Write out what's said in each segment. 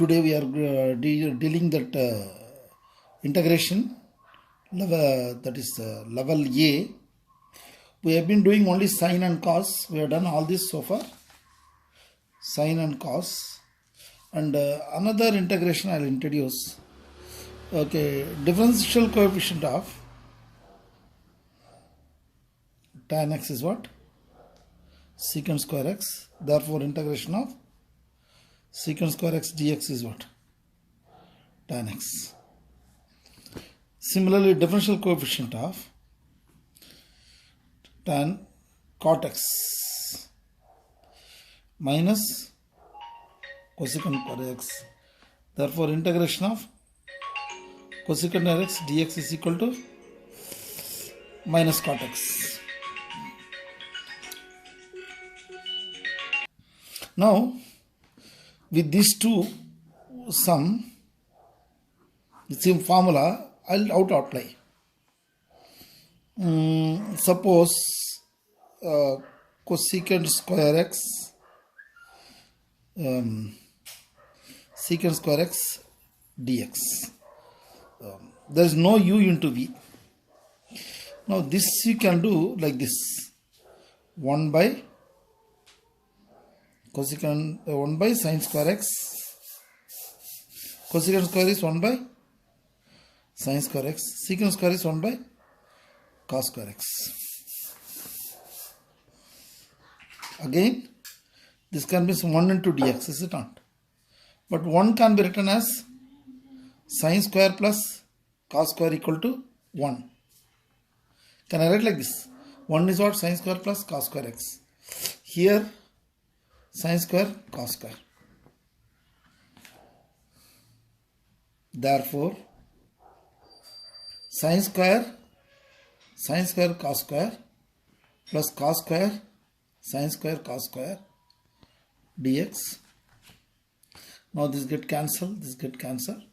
Today we are dealing that integration level, that is level A. We have been doing only sine and cos. We have done all this so far, sine and cos. And another integration I will introduce. Okay, differential coefficient of tan x is what? Secant square x. Therefore, integration of secant square x dx is what? Tan x. Similarly, differential coefficient of tan cot x minus cosecant square x. Therefore, integration of cosecant x dx is equal to minus cot x. Now, with these two sum, the same formula, how to apply? Suppose cosecant square x, secant square x dx. There is no u into v. Now this you can do like this: 1 by cosecant 1 by sine square x. Cosecant square is 1 by sine square x. Secant square is 1 by cos square x. Again, this can be 1 into dx, is it not? But 1 can be written as sine square plus cos square equal to 1. Can I write like this? 1 is what? Sine square plus cos square x. Here, sine square cos square. Therefore, sine square cos square plus cos square sine square cos square dx. Now this get cancelled, this get cancelled.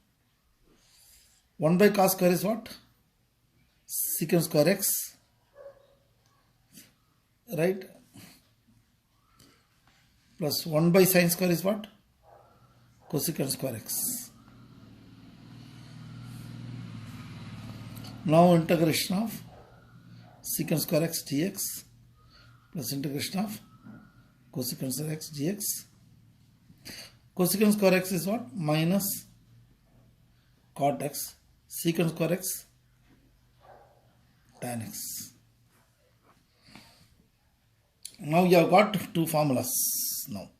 1 by cos square is what? Secant square x, right? Plus 1 by sine square is what? Cosecant square x. Now integration of secant square x dx plus integration of cosecant square x dx. Cosecant square x is what? Minus cot x. Secant square x tan x. Now you have got two formulas now.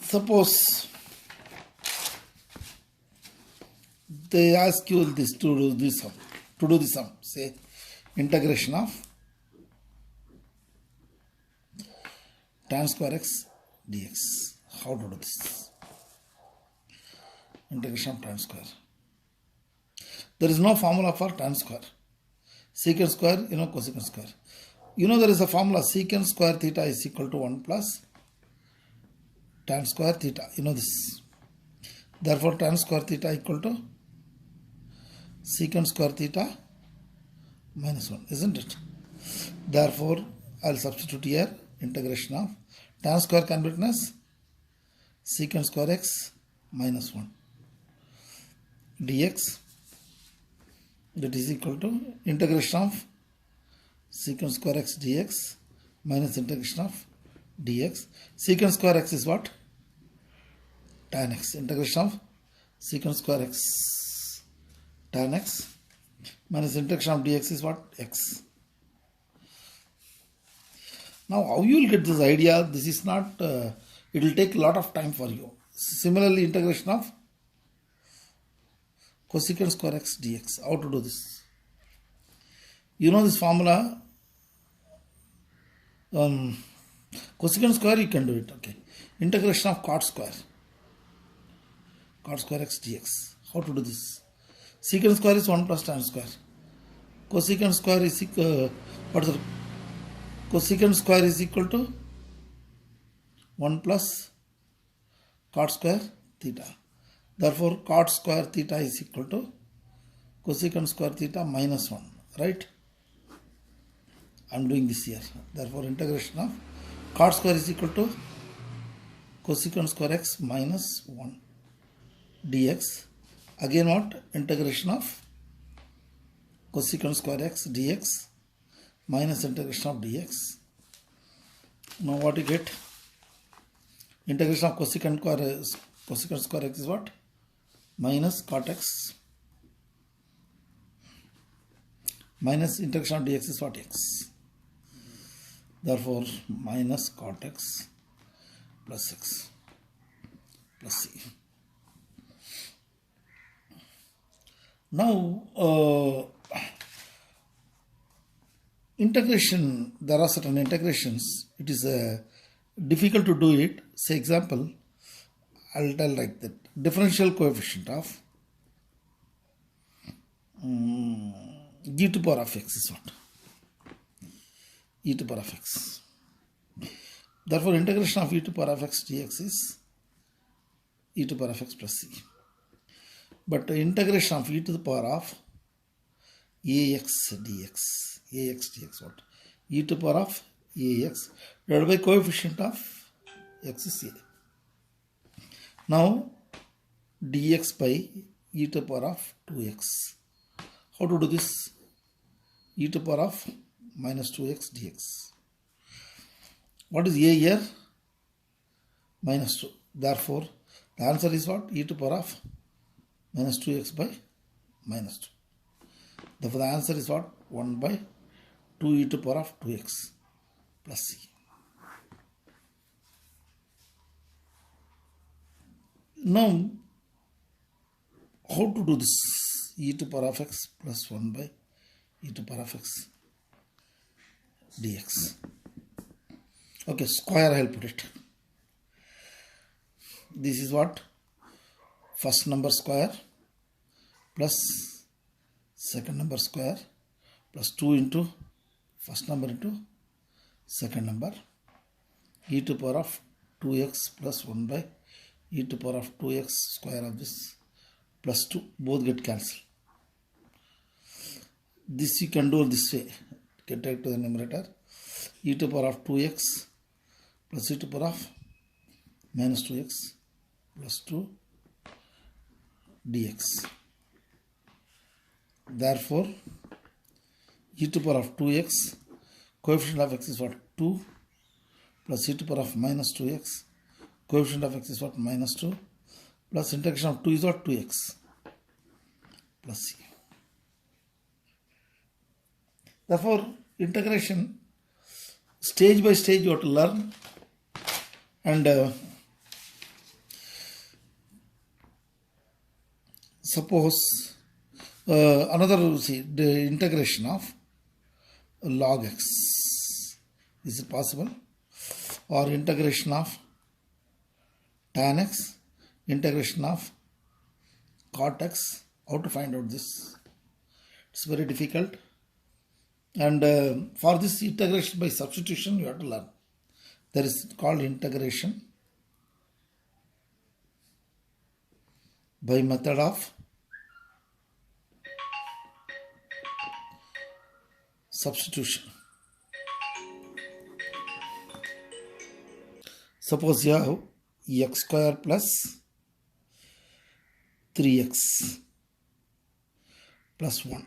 Suppose they ask you this to do this sum. Say integration of tan square x dx. How to do this? Integration of tan square. There is no formula for tan square. Secant square, cosecant square. There is a formula: secant square theta is equal to 1 plus tan square theta. This. Therefore, tan square theta equal to secant square theta minus 1, isn't it? Therefore, I will substitute here integration of tan square can be written as secant square x minus 1 dx. That is equal to integration of secant square x dx minus integration of dx. Secant square x is what? Tan x. Integration of secant square x tan x minus integration of dx is what? X. Now how you will get this idea? This is not, it will take a lot of time for you. Similarly, integration of cosecant square x dx. How to do this? This formula, cosecant square you can do it, okay. Integration of cot square x dx. How to do this? Secant square is 1 plus tan square. Cosecant square is cosecant square is equal to 1 plus cot square theta. Therefore, cot square theta is equal to cosecant square theta minus 1, right? I am doing this here. Therefore, integration of cot square is equal to cosecant square x minus 1 dx. Again what? Integration of cosecant square x dx minus integration of dx. Now what you get? Integration of cosecant square x is what? Minus cot x minus integration of dx is what? X. Therefore minus cot x plus x plus c. Now integration, there are certain integrations, it is difficult to do it. Say example, I'll tell like that. Differential coefficient of e to power of x is what? E to power of x. Therefore integration of e to power of x dx is e to power of x plus c. But integration of e to the power of ax dx what? E to the power of ax divided by coefficient of x is a. Now dx by e to the power of 2x. How to do this? E to the power of minus 2x dx. What is a here? Minus 2. Therefore the answer is what? E to the power of minus 2x by minus 2. Therefore the answer is what? 1 by 2 e to the power of 2x plus c. Now how to do this? E to the power of x plus 1 by e to the power of x dx. Okay, square I will put it. This is what? First number square plus second number square plus 2 into first number into second number e to the power of 2x plus 1 by e to the power of 2x square of this plus 2, both get cancelled. This you can do this way, get take to the numerator, e to the power of 2x plus e to the power of minus 2x plus 2 dx. Therefore e to the power of 2x, coefficient of x is what? 2 plus e to the power of minus 2x, coefficient of x is what? Minus 2 plus integration of 2 is what? 2x plus c. Therefore integration stage by stage you have to learn, and suppose another, see, the integration of log x, is it possible? Or integration of tan x, integration of cot x. How to find out this? It's very difficult, and for this integration by substitution you have to learn. There is called integration by method of substitution. Suppose you have x square plus 3x plus 1,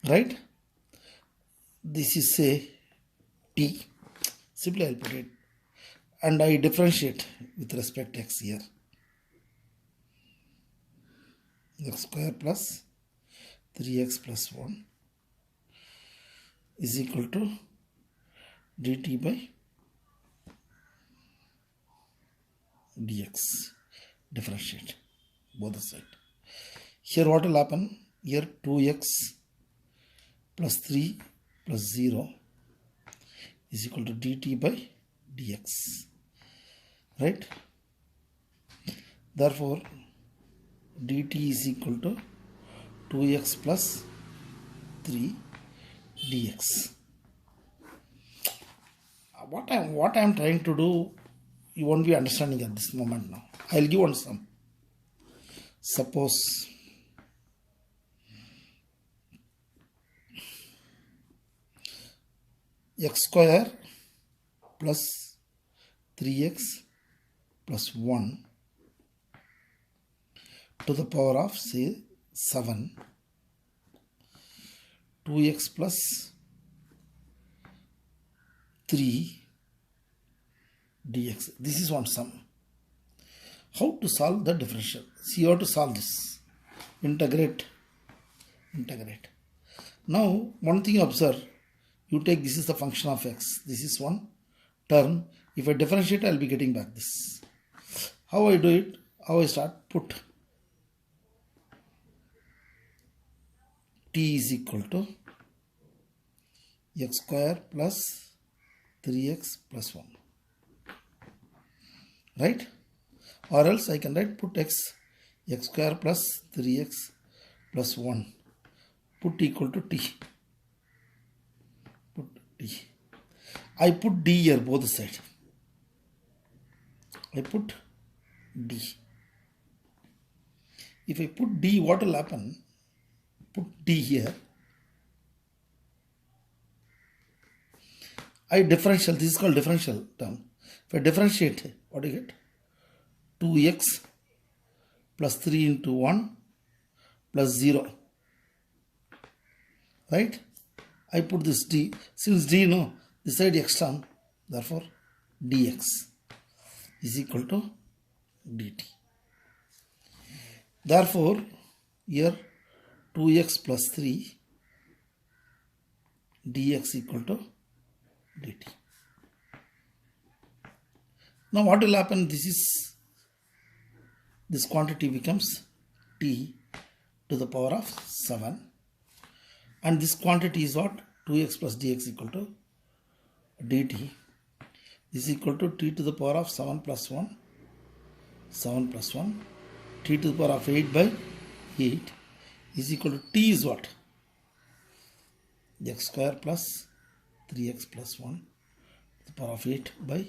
right? This is say t, simply I'll put it, and I differentiate with respect to x here. X square plus 3x plus 1 is equal to dt by dx. Differentiate both the side. Here what will happen? Here 2x plus 3 plus 0 is equal to dt by dx, right? Therefore dt is equal to 2x plus 3 dx. What I am trying to do, you won't be understanding at this moment now. I will give one sum. Suppose x square plus 3x plus 1 to the power of say 7, 2x plus 3 dx. This is one sum. How to solve the differential? See, you have to solve this. Integrate. Now, one thing you observe, you take this is the function of x. This is one term. If I differentiate, I will be getting back this. How I do it? How I start? Put t is equal to x square plus 3x plus 1. Right? Or else I can write put x square plus 3x plus 1. Put equal to t. Put t. I put d here both sides. I put d. If I put d, what will happen? Put d here. I differential. This is called differential term. If I differentiate, what do you get? 2x plus 3 into 1 plus 0. Right? I put this d. Since d, no, this side x term, therefore dx is equal to dt. Therefore, here 2x plus 3 dx equal to dt. Now what will happen? This quantity becomes t to the power of 7, and this quantity is what? 2x plus dx equal to dt is equal to t to the power of 7 plus 1, t to the power of 8 by 8 is equal to t is what? X square plus 3x plus 1 to the power of 8 by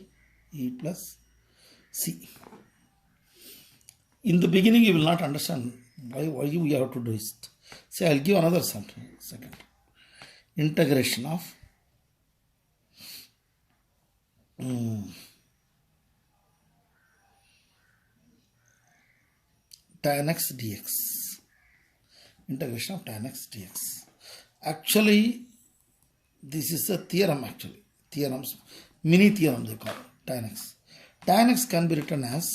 8 plus c. In the beginning you will not understand why we have to do it. See, I will give another something. Second. Integration of tan x dx. Integration of tan x dx. Actually, this is a theorem actually. Theorems, mini theorem they call it, tan x. Tan x can be written as,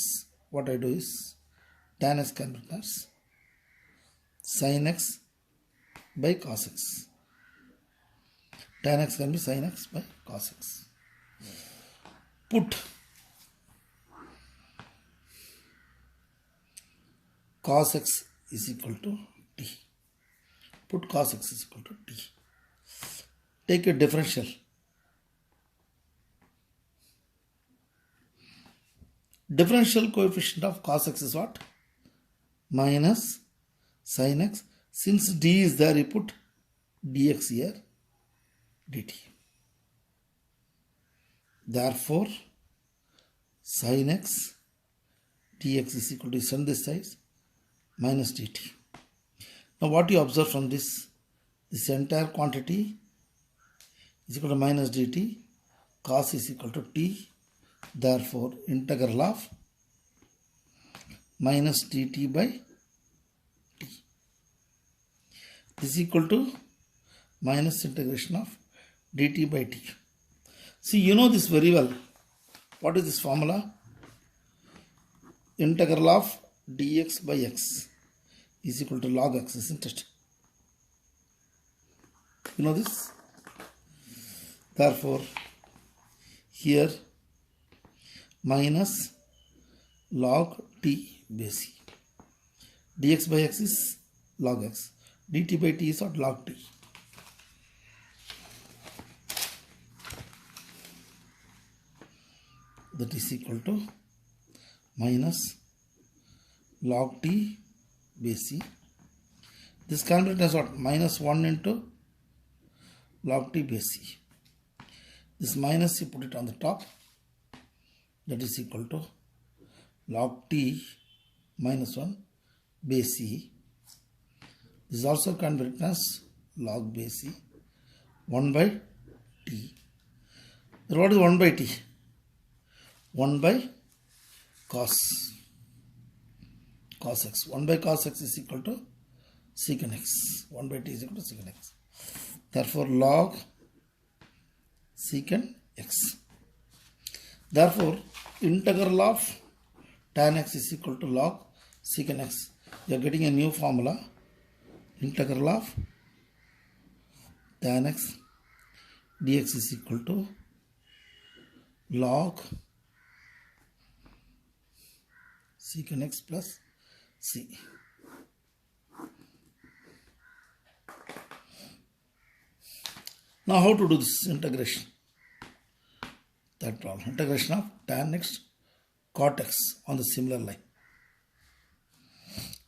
what I do is, tan x can be written as sin x by cos x. Tan x can be sin x by cos x. Put cos x is equal to t. Put cos x is equal to t. Take a differential. Differential coefficient of cos x is what? Minus sin x. Since d is there, you put dx here, dt. Therefore, sin x dx is equal to, send this side, minus dt. Now what you observe from this entire quantity is equal to minus dt, cos is equal to t. Therefore, integral of minus dt by t is equal to minus integration of dt by t. See, you know this very well. What is this formula? Integral of dx by x is equal to log x, isn't it? You know this? Therefore, here minus log t base c. Dx by x is log x. Dt by t is what? Log t. That is equal to minus log t base c. This can be written as what? Minus 1 into log t base c. This minus, you put it on the top. That is equal to log t minus 1 base c. This also can be written as log base c 1 by t. Then what is 1 by t? 1 by cos x. 1 by cos x is equal to secant x. 1 by t is equal to secant x. Therefore, log secant x. Therefore, integral of tan x is equal to log secant x. You are getting a new formula. Integral of tan x dx is equal to log secant x plus c. Now how to do this integration? That problem. Integration of tan x cot x on the similar line.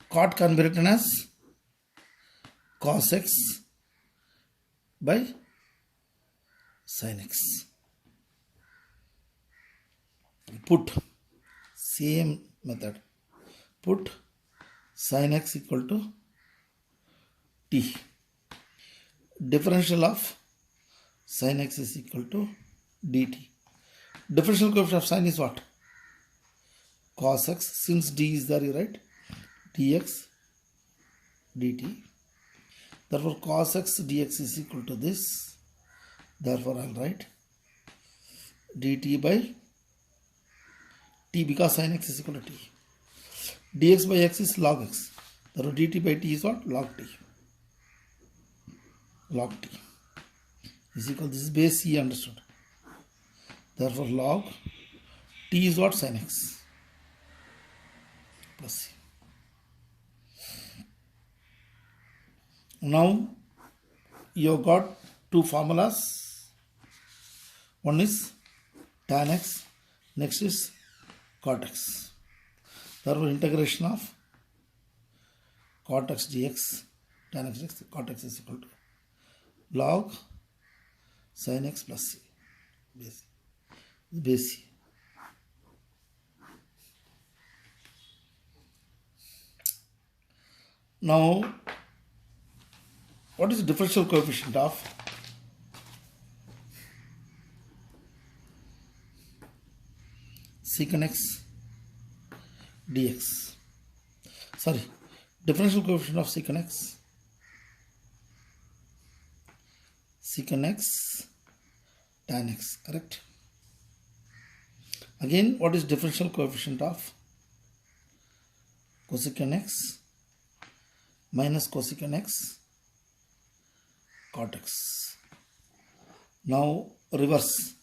Cot can be written as cos x by sin x. Put same method. Put sin x equal to t. Differential of sin x is equal to dt. Differential coefficient of sin is what? Cos x. Since d is there, you write dx dt. Therefore, cos x dx is equal to this. Therefore, I will write dt by t, because sin x is equal to t. Dx by x is log x. Therefore, dt by t is what? Log t. Log t is equal, this is base c, understood. Therefore, log t is what? Sin x plus c. Now, you have got two formulas. One is tan x, next is cot x. Therefore, integration of cot x dx, tan x dx, cot x is equal to log sin x plus c. Base c. Now, what is the differential coefficient of secant x dx? Sorry, differential coefficient of secant x tan x, correct? Again, what is differential coefficient of cosecant x minus cosecant x cot x? Now reverse.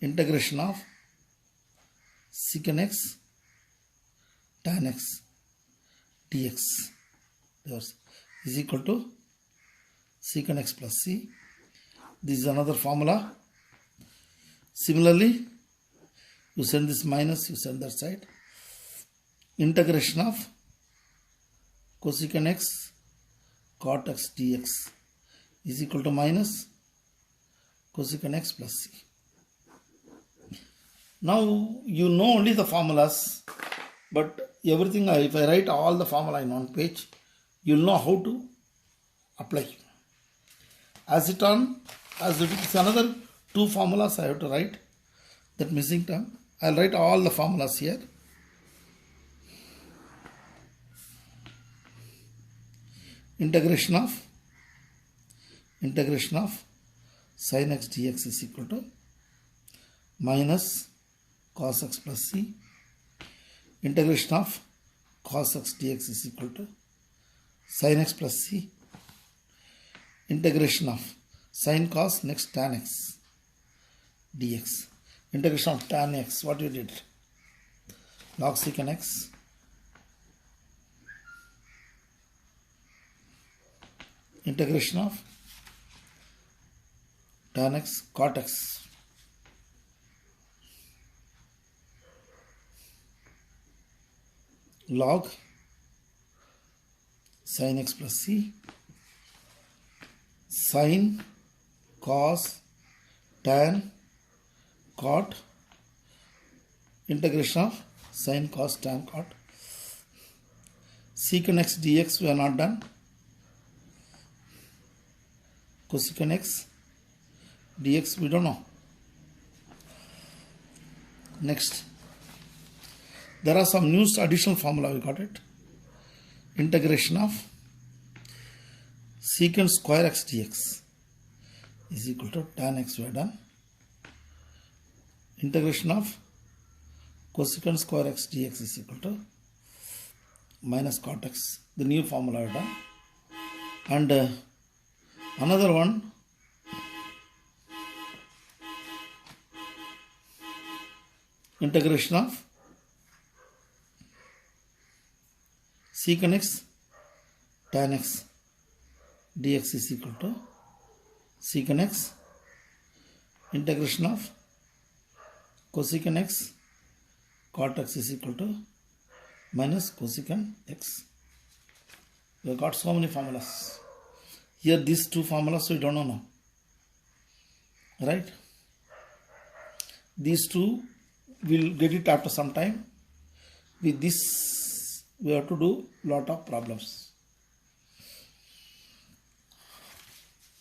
Integration of secant x tan x dx reverse is equal to secant x plus c. This is another formula. Similarly, you send this minus, you send that side. Integration of cosecant x cot x dx is equal to minus cosecant x plus c. Now you know only the formulas, but everything, if I write all the formula in one page, you will know how to apply. As it is another two formulas I have to write, that missing term. I will write all the formulas here. Integration of sin x dx is equal to minus cos x plus c. Integration of cos x dx is equal to sin x plus c. Integration of sin cos next tan x dx. Integration of tan x, what you did? Log secant x integration of tan x cot x log sin x plus c sin cos tan cot integration of sin cos tan cot. Secant x dx we are not done. Cosecant x dx we don't know. Next, there are some new additional formula. We got it. Integration of secant square x dx is equal to tan x. We are done. Integration of cosecant square x dx is equal to minus cot x. The new formula we are done. And another one, integration of secant x tan x dx is equal to secant x integration of cosecant x cot x is equal to minus cosecant x. We have got so many formulas. Here these two formulas we don't know now. Right? These two we'll get it after some time. With this we have to do lot of problems.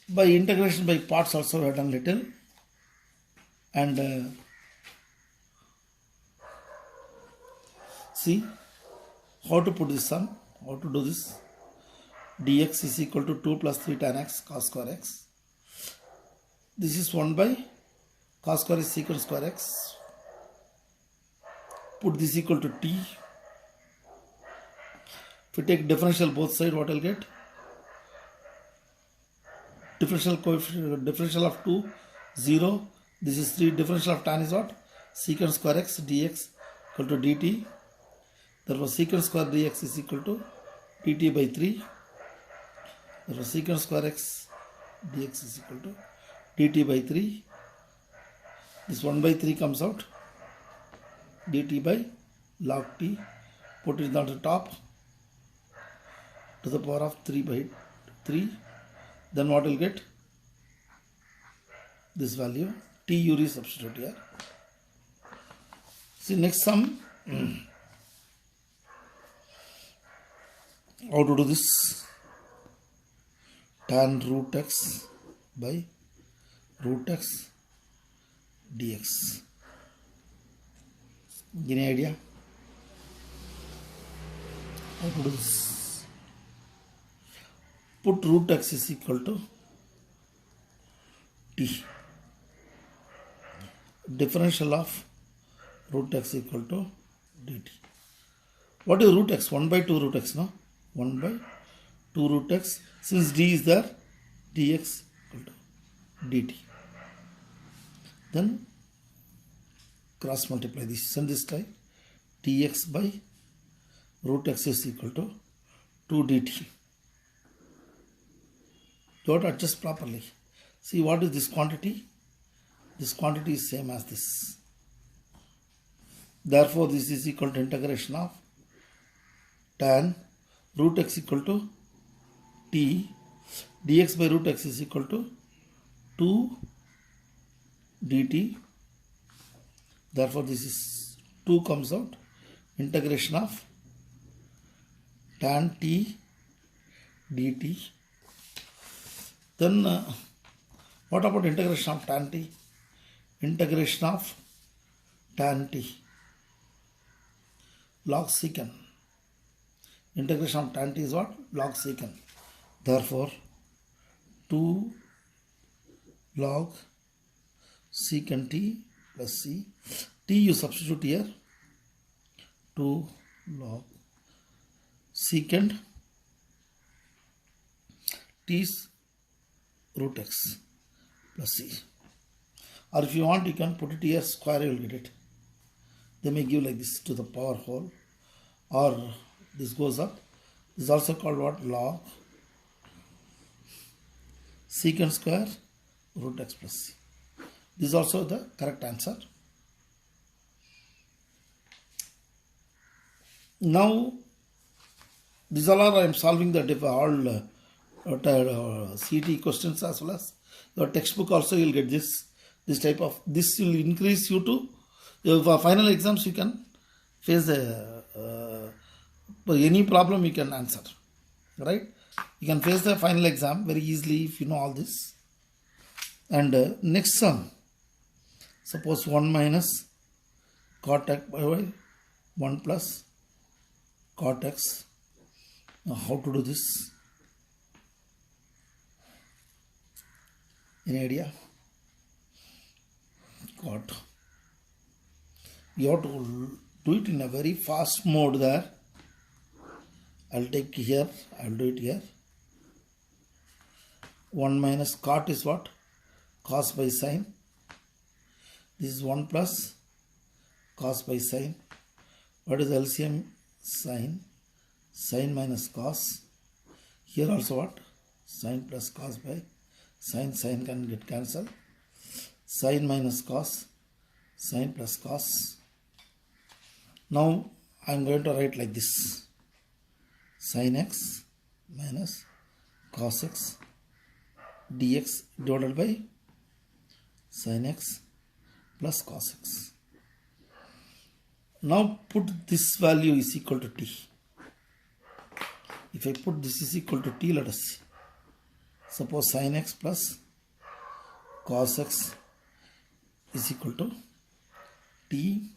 By integration by parts also we have done little. And see how to put this sum, how to do this. Dx is equal to 2 plus 3 tan x cos square x. This is 1 by cos square is secant square x. Put this equal to t. If we take differential both sides, what I'll get? Differential coefficient, differential of 2, 0. This is 3. Differential of tan is what? Secant square x dx equal to dt. Therefore, secant square dx is equal to dt by 3. Therefore, secant square x dx is equal to dt by 3. This 1 by 3 comes out. Dt by log t. Put it on the top to the power of 3 by 3. Then what will get? This value. T you resubstitute here. See next sum. How to do this? Tan root x by root x dx. Any idea? How to do this? Put root x is equal to t. Differential of root x equal to dt. What is root x? 1 by 2 root x, no? 1 by 2 root x. Since d is there, dx equal to dt. Then cross multiply this. Send this type. dx by root x is equal to 2 dt. Do not adjust properly. See what is this quantity? This quantity is same as this. Therefore, this is equal to integration of tan root x equal to t. Dx by root x is equal to 2 dt. Therefore, this is 2 comes out. Integration of tan t dt. Then what about integration of tan t? Integration of tan t log secant. Integration of tan t is what? Log secant. Therefore, 2 log secant t plus c. T you substitute here. 2 log secant t is root x plus c. Or if you want, you can put it here, square, you will get it. They may give like this to the power whole, or this goes up. This is also called what? Log secant square root x plus c. This is also the correct answer. Now, these all are I am solving the all CET questions as well as your textbook also. You will get this type of, this will increase you to your final exams. You can face any problem you can answer, right? You can face the final exam very easily if you know all this. And next sum, suppose 1 minus cot x by y 1 plus cot x. Now how to do this? Any idea? Cot. You have to do it in a very fast mode there. I'll take here, I'll do it here. 1 minus cot is what? Cos by sine. This is 1 plus cos by sine. What is LCM? Sine. Sine minus cos. Here also what? Sine plus cos by sine. Sine can get cancelled. Sine minus cos. Sine plus cos. Now I am going to write like this. Sin x minus cos x dx divided by sin x plus cos x. Now put this value is equal to t. If I put this is equal to t, let us see. Suppose sin x plus cos x is equal to t.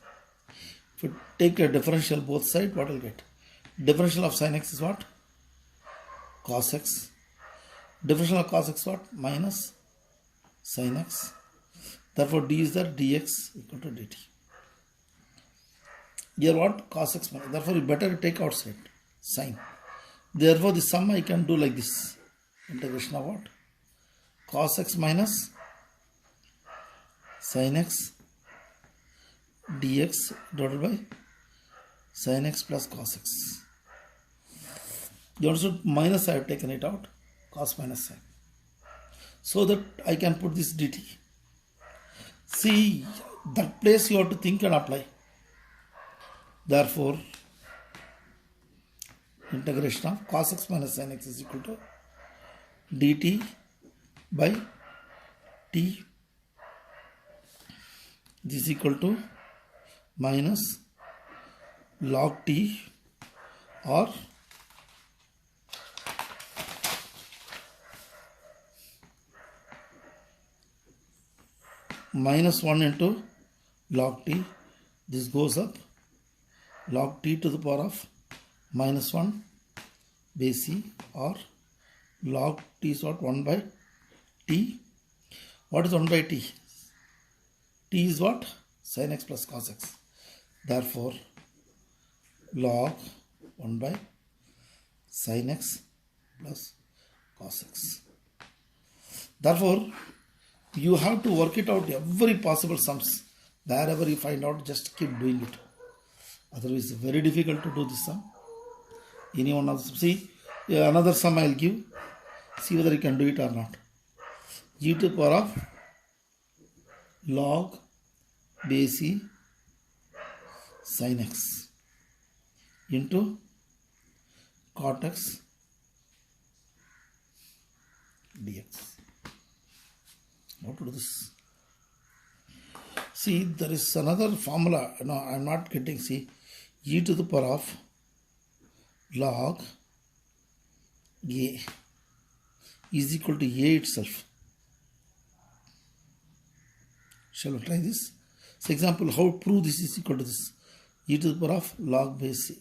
If we take a differential both sides, what will get? Differential of sin x is what? Cos x. Differential of cos x what? Minus sin x. Therefore d is there, dx equal to dt. Here what? Cos x minus. Therefore you better take outside sin. Therefore the sum I can do like this. Integration of what? Cos x minus sin x dx divided by sin x plus cos x. You also minus, I have taken it out, cos minus sin, so that I can put this dt. See, that place you have to think and apply. Therefore, integration of cos x minus sin x is equal to dt by t. This is equal to minus log t or minus 1 into log t. This goes up, log t to the power of minus 1 base c, or log t is what? 1 by t. What is 1 by t? T is what? Sin x plus cos x. Therefore log 1 by sin x plus cos x. Therefore you have to work it out, every possible sums. Wherever you find out, just keep doing it. Otherwise it's very difficult to do this sum. Any one of them. See, another sum I will give. See whether you can do it or not. G to the power of log base c sin x into cot x dx. How to do this? See, there is another formula. No, I am not getting. See, e to the power of log a is equal to a itself. Shall we try this? So, example, how to prove this is equal to this? E to the power of log base c.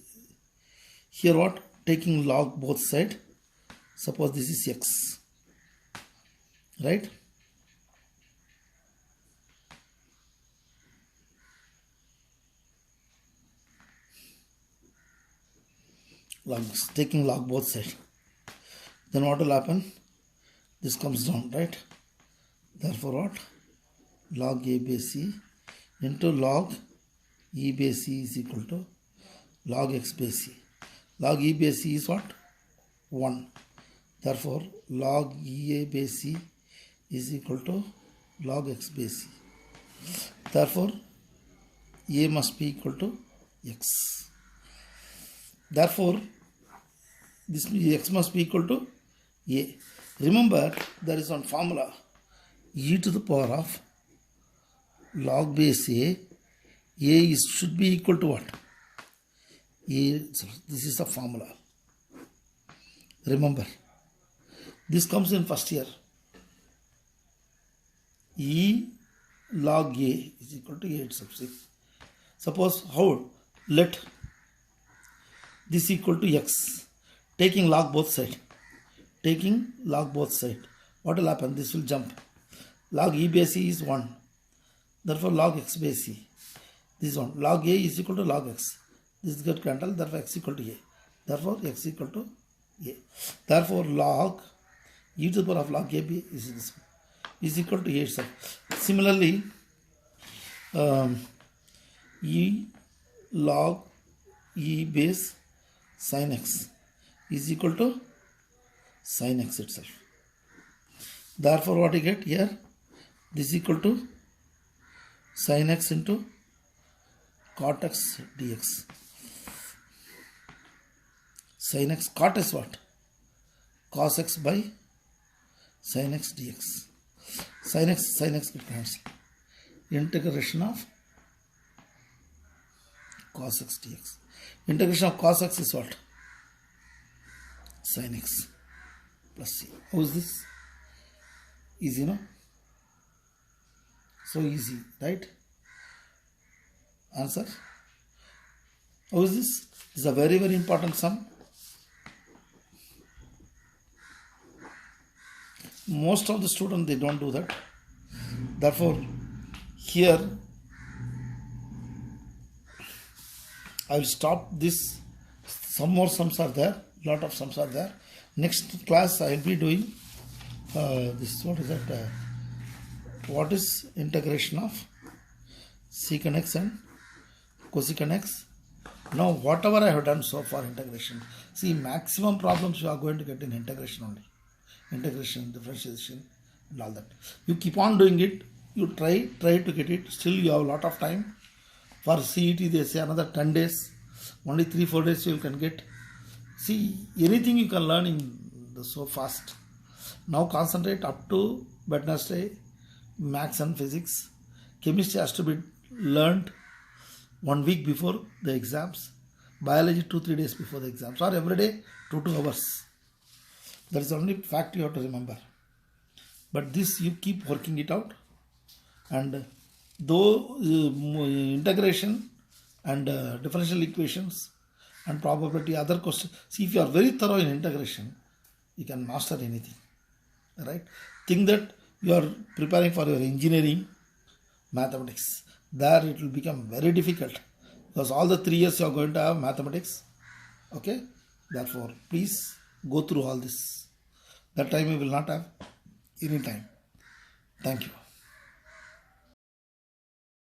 Here what? Taking log both sides. Suppose this is x. Right? Logs, taking log both sides. Then what will happen? This comes down, right? Therefore what? Log a base c into log e base c is equal to log x base c. Log e base c is what? 1. Therefore log e a base c is equal to log x base c. Therefore a must be equal to x. Therefore this x must be equal to a. Remember, there is one formula, e to the power of log base a is should be equal to what? A. This is the formula. Remember, this comes in first year. E log a is equal to a itself. Suppose how? Let this equal to x. Taking log both side. Taking log both side. What will happen? This will jump. Log e base c is 1. Therefore log x base c. This is 1. Log a is equal to log x. This is get cancelled. Therefore x equal to a. Therefore x equal to a. Therefore log e to the power of log a b is equal to a itself. Similarly, e log e base sin x is equal to sin x itself. Therefore what you get here? This is equal to sin x into cot x dx. Sin x cot is what? Cos x by sin x dx. Sin x get cancelled. Integration of cos x dx. Integration of cos x is what? Sin x plus c. How is this? Easy, no? So easy, right? Answer. How is this? This is a very, very important sum. Most of the students, they don't do that. Therefore, here I will stop this. Some more sums are there. Lot of sums are there. Next class I will be doing this. What is that? What is integration of secant x and cosecant x? Now whatever I have done so far integration. See, maximum problems you are going to get in integration only. Integration, differentiation and all that. You keep on doing it. You try to get it. Still you have a lot of time. For CET they say another 10 days. Only 3-4 days you can get. See, anything you can learn in so fast. Now concentrate up to Wednesday, maths and physics. Chemistry has to be learned 1 week before the exams. Biology 2-3 days before the exams. Or every day 2 hours. That is the only fact you have to remember. But this you keep working it out. And though integration and differential equations and probability, other questions. See, if you are very thorough in integration, you can master anything. Right? Think that you are preparing for your engineering mathematics. There it will become very difficult. Because all the 3 years you are going to have mathematics. Okay? Therefore, please go through all this. That time you will not have any time. Thank you.